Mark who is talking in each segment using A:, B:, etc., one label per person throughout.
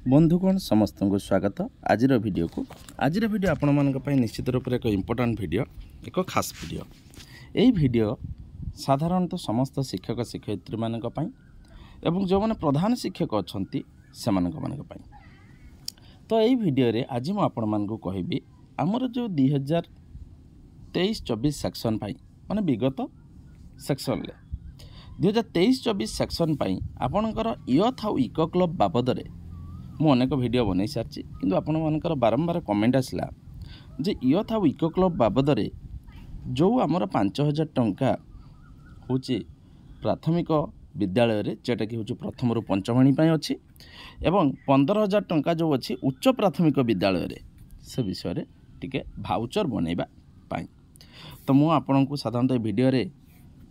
A: बंधुगण समस्त को स्वागत आज वीडियो को आज वीडियो आपण मानक पई निश्चित रूप से एक इम्पोर्टाट वीडियो एक खास वीडियो यही वीडियो साधारणतः समस्त शिक्षक शिक्षयित्री मानक पई एवं जो माने प्रधान शिक्षक अच्छा से मानक पई तो यही वीडियो रे आज मु आपण मानक कहबी आमर जो 2023-24 सेक्शन पाई माने विगत सेक्शन ले 2023-24 सेक्शन पाई आपणकर यूथ आउ इको क्लब बाबद रे मु अनेक वीडियो बनै सारी किंतु आपण मानकर बारंबार कमेंट आसला जे यूथ आउ इको क्लब बाबद रे जो आमर 5000 टंका होची प्राथमिक विद्यालय रे जेटा कि होची प्रथम रु पंचम श्रेणी अच्छी एवं 15000 टंका जो अच्छी उच्च प्राथमिक विद्यालय रे से विषय रे टिके भाउचर बनैबा पाई तो मु आपन को साधारणतः वीडियो रे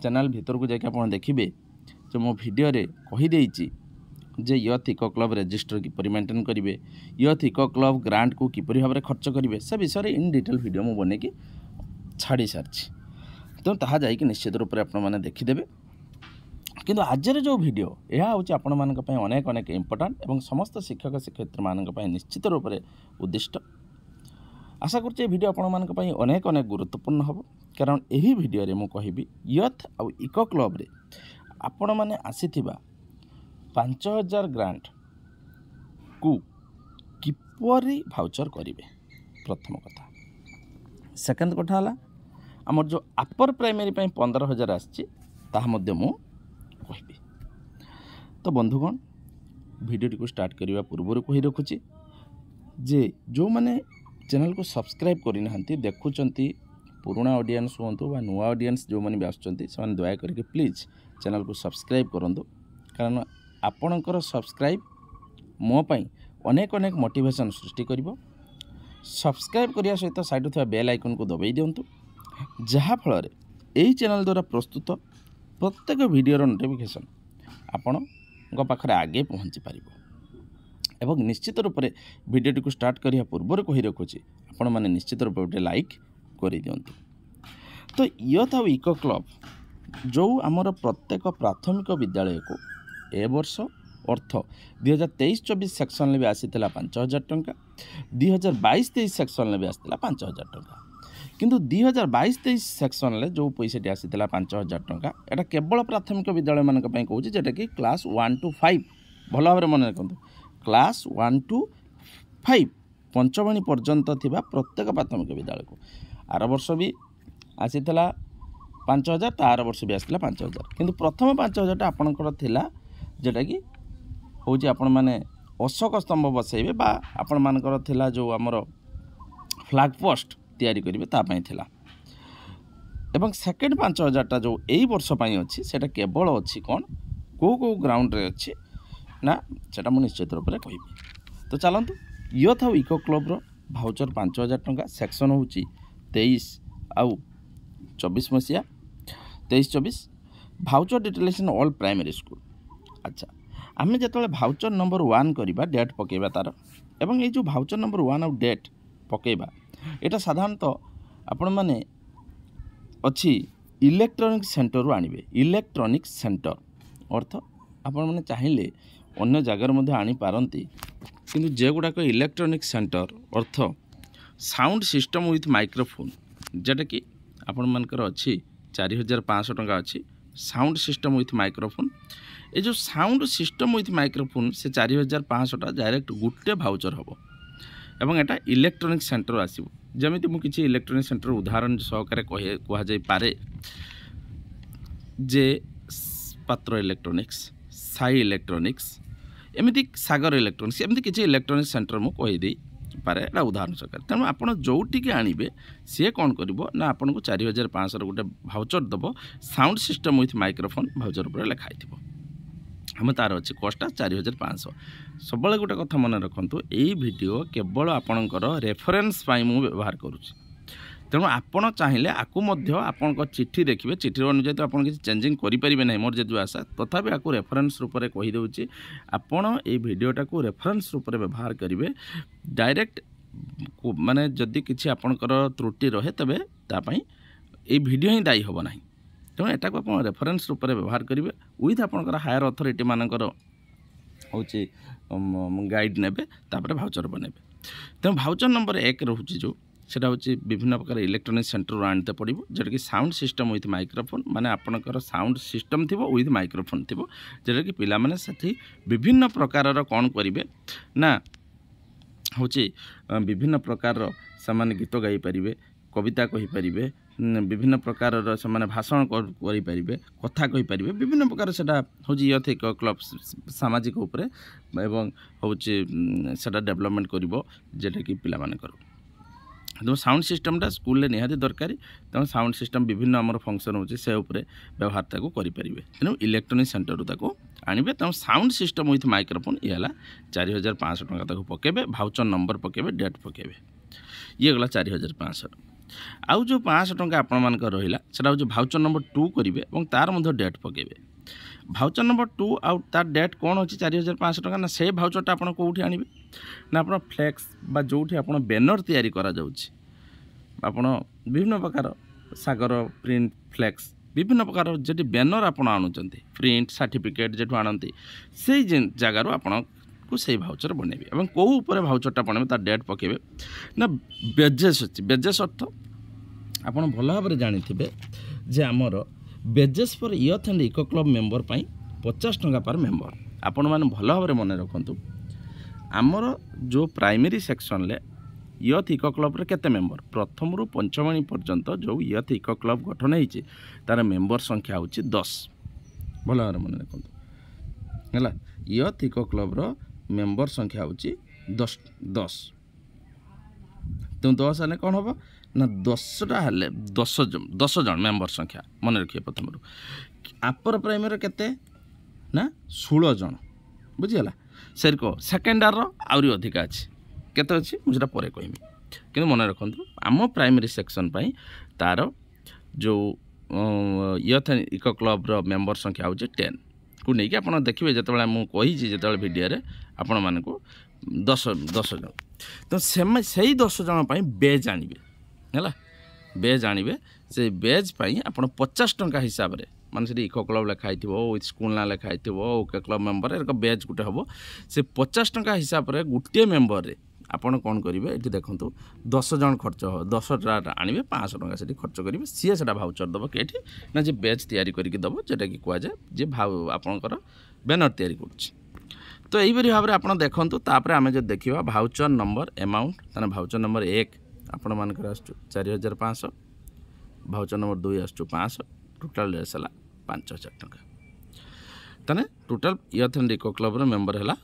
A: चैनल भीतर को जाके आपण देखिबे जो मो वीडियो रे कहि देइची जे यूथ इको क्लब रजिस्टर किपरि मेंटेन करेंगे यूथ इको क्लब ग्रांट को किपरि भाव में खर्च करेंगे से विषय इन डिटेल वीडियो मु बने की छाड़ी सारी तो ताहा जाइए निश्चित रूप से आपण मैंने देखीदेवे किंतु आज जो वीडियो यह हूँ आपण मान अनेक अनेक इम्पोर्टाट और समस्त शिक्षक शिक्षयित्री मान निश्चित रूप से उद्दिष्ट आशा कर वीडियो आपण मान अनेक अनेक गुरुत्वपूर्ण हम कारण यही वीडियो रे मु कहिबी यूथ आउ इको क्लब रे आपण मैंने आसीथिबा 5000 ग्रांट को किपरि भाउचर करेंगे प्रथम कथा सेकेंड कथा है आमर जो अपर प्राइमरी 15000 आसी कहबी तो बंधुगण वीडियो को स्टार्ट करने पूर्व कही रखुची जे जो मैंने चैनल को सब्सक्राइब करना देखुंत पुराना ऑडियंस हूँ नुआ ऑडियंस जो मैंने भी आसुँच दया करके प्लीज चैनल को सब्सक्राइब करूँ कारण आपणकर सब्सक्राइब मो पाई अनेक अनेक मोटिवेशन सृष्टि करिवो सब्सक्राइब करिया सहित साइड थवा बेल आइकन को दबाई दिंतु जहाँ फल यही चैनल द्वारा प्रस्तुत प्रत्येक वीडियोर नोटिफिकेशन आपण पाखरे आगे पहुँची पार एवं निश्चित रूप से वीडियो को स्टार्ट करिया पूर्व कही रखुची आपण माने निश्चित रूप से लाइक कर दिंतु तो यूथ आउ इको क्लब जो आमर प्रत्येक प्राथमिक विद्यालय को ए वर्ष अर्थ 2023-24 सेक्शन भी आसीला 5000 टंका 2022-23 सेक्शन भी आसीला 5000 टंका किंतु 2022-23 सेक्शन जो पैसाटी आसीला 5000 टंका एटा केवल प्राथमिक विद्यालय मानक पई कहूची जेटा कि क्लास 1 to 5 भल भाव मन रखु क्लास 1 to 5 पंचम श्रेणी पर्यंत थिबा प्रत्येक प्राथमिक विद्यालय को आर वर्ष भी आसीला 5000 तार वर्ष भी आसीला 5000 किंतु प्रथम 5000 टा आपणकर थिला जेटा कि हूँ आपण मैंने अशोक स्तंभ बसैबे बा आपण मानकर थिला जो आमर फ्लैग पोस्ट तैयारी करेंगे तापाई थिला एवं सेकेंड 5000 टा जो यही वर्ष पाई अच्छी सेटा केवल अच्छी कौन को ग्राउंड रे अच्छी ना सेटा मु निश्चित रूप से कहबी तो चलतु यूथ आउ इको क्लब रो भाउचर 5000 टंका सेक्शन हूँ 23 आउ 24 मसीहा 23-24 भाउचर डिटेलेसन ऑल प्राइमरी स्कूल अच्छा आम जो भाउचर नंबर 1 करवा डेट पकेबा तार एवं ये जो भाउचर नंबर 1 आउ डेट पकेबा एटा साधारणतः आपण माने अच्छी इलेक्ट्रॉनिक सेंटर आनिबे इलेक्ट्रॉनिक सेंटर अर्थ आपण माने चाहिए अन्य जगार मध्य आनी पारंती किंतु जे गुड़ाक इलेक्ट्रॉनिक सेंटर अर्थ साउंड सिस्टम विथ माइक्रोफोन जेटा कि आपण मानकर अच्छी 4500 टंका अच्छी साउंड सिस्टम विथ माइक्रोफोन ये जो साउंड सिस्टम विथ माइक्रोफोन से 4500 टा डायरेक्ट गोटे भाउचर हम एवं एटा इलेक्ट्रॉनिक सेंटर आसो जमी मुझे इलेक्ट्रॉनिक सेंटर उदाहरण सहकारे कहुई पारे जे पात्र इलेक्ट्रोनिक्स साई इलेक्ट्रोनिक्स एमती सागर इलेक्ट्रोनिक्स एमती किसी इलेक्ट्रोनिक सेंटर मुझे कहीदे पारे एटा उदाहरण सहकार तेणु आप जोटिके आणवे सी कौन कर ना आपन को 4500 गोटे भाउचर दब sound system with microphone voucher पर लिखाई हम तार अच्छे कष्टा 4500 सब गोटे कथा मन रखु यही वीडियो केवल आपणकर रेफरेन्स मु व्यवहार करुँच तेणु आपड़ चाहिए आपको आपण चिट्ठी देखिए चिट्ठी अनुसार तो आप किसी चेंजिंग करेंगे ना मोर जो आशा तथापि आपको रेफरेन्स रूप से कहीदे आपण ये वीडियोटा को रेफरेन्स रूप से व्यवहार करेंगे डायरेक्ट माने जदि किसी आपणकर त्रुटि रहे तेरे तापाई ये वीडियो ही दायी हम ना तेणु एटा को आप रेफरेन्स रूप से व्यवहार करेंगे विथ आपणकर हायर अथॉरिटी मानकर हूँ गाइड नेबे तापर भाउचर बनेबे। तेणु भाउचर नंबर 1 रोचे जो सेटा होची विभिन्न प्रकार इलेक्ट्रोनिक सेंटर आनते पड़ो जोटा कि साउंड सिस्टम विथ माइक्रोफोन माने आपणकर साउंड सिस्टम थिबो विथ माइक्रोफोन थिबो जोटा कि पिला माने सेठी विभिन्न प्रकार कौन करेंगे ना होची विभिन्न प्रकार सामान्य गीत गाई पारिबे कविता कहि पारिबे विभिन्न प्रकार से भाषण करें कथा कहि पारिबे विभिन्न प्रकार सेटा होची यथ क्लब सामाजिक उपरे एवं होची सेटा डेवलपमेंट करिवो जेटा कि पिला मानकर तो साउंड सिस्टमटा स्कूल निहाती दरकारी तेणु साउंड सिस्टम विभिन्न आमर फंक्शन होचे से उपरे व्यवहार ताको करि पारिबे तेणु इलेक्ट्रोनिक सेंटर ताको आनिबे तेणु साउंड सिस्टम विथ माइक्रोफोन ये है 4500 टका ताको पकेबे भाउचर नंबर पकेबे डेट पकेबे ये गला 4500 आउ जो 500 टका आपण मानक रहिला सेटा हो भाउचर नंबर 2 करिवे और तार मध्य डेट पकेबे भाउचर नंबर 2 आउ तार डेट कौन अच्छी 4500 टका ना से भाउचरटा आपण कोठी आनिबे ना आपण फ्लेक्स बा जोठी आपण बैनर तैयारी करा जाउची आपण विभिन्न प्रकार सागर प्रिंट फ्लेक्स विभिन्न प्रकार जेटी बैनर आपण आणुचंती प्रिंट सर्टिफिकेट जेठू आणंती से जगार आपण को से भाउचर बनेबे एवं को ऊपर भाउचरटा बनेबे तार डेट पकेबे ना बेजेस अछि बेजेस अर्थ आपण भल भाव जानिथिबे जे हमर बेजेस पर youth and eco club member पाई 50 टका पर मेंबर आपण माने भल भाव मन रखंतु आमर जो प्राइमरी सेक्शन ले यूथ इको क्लब रे केते मेंबर प्रथम रु पंचम पर्यंत जो यूथ इको क्लब गठन होइछि तार मेंबर संख्या होछि 10 भल भाव मन रखंतु हला यूथ इको क्लब रो मेंबर संख्या होछि 10 तो 10 हेले कोन होबो ना 10टा हेले 10 जन मेंबर संख्या मन रखिए प्रथम रु अपर प्राइमरी केते ना 16 जन बुझिगला सेर को सेकेंडर आउरी अधिक अछि केते अछि मुझरा परे कहमी किंतु मन रखंतु आम प्राइमरी सेक्शन पाई तार जो यूथ इको क्लब रो मेंबर संख्या होछि 10 को नहीं कि आप देखिए जिते मुझे कही जिते भिडियो आपण मानक 10 जन तो से 10 जन पर बेज आणवे है बेज आणवे से बेज पर आप 50 टका हिसाब से माने से इको क्लब लिखाई विथ स्कूल ना लिखाई ओके क्लब मेंबर एक बेज गोटे हम से 50 टका हिसाब से गोटे मेंबर रे आपण कौन करेंगे ये देखो 10 जन खर्च 10टा आणवे 500 टका से खर्च करेंगे सी से भाउचर दब कि ना जे बेज तैयारी करके दब जेटा कि कहुए जे आपणकर बैनर तैयारी कर तो यहीपरि भाव में आप देखूँ तापर आम जो देखा भाउचर नंबर अमाउंट ताने भाउचर नंबर 1 आपण मानकर आसु 4500 भाउचर नंबर 2 आसु 500 टोटाल है 5000 टका ताने total youth and eco club रो मेंबर है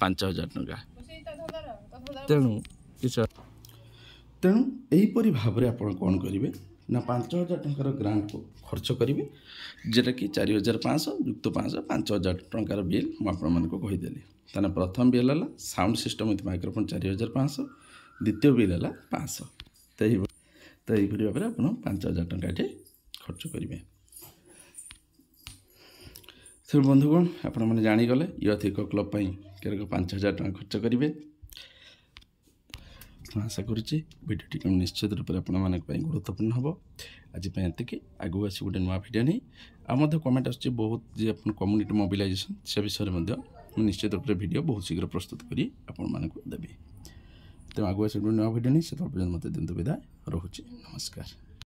A: 5000 टका तेणु यहीपरि भाव में आप कौन करेंगे ना 5000 टकर ग्रांट को खर्च करेंगे जेटा कि 4500 युक्त 500 5000 टकर बिल मुझे कहीदेली ताने प्रथम बिल है साउंड सिस्टम विथ माइक्रोफोन 4500 द्वितीय बिल है 500 तो यही भाव में आप 5000 टका ये खर्च करेंगे। तो बंधुगण आपण मैंने जानीगले यूथ इको क्लब 5000 टका खर्च करेंगे आशा करुच्ची भिडियो निश्चित रूप से आपंक गुरुत्वपूर्ण हम आज ये आगू आसी गोटे नुआ भिडियो नहीं आम कमेंट आस बहुत जे कम्युनिटी मोबिलाइजेशन से विषय में निश्चित रूप से भिडियो बहुत शीघ्र प्रस्तुत करी देवी तो आगू आसी गोटे नुआ भिडियो नहीं से पर्यटन मत दिंतु विदाय रोचे नमस्कार।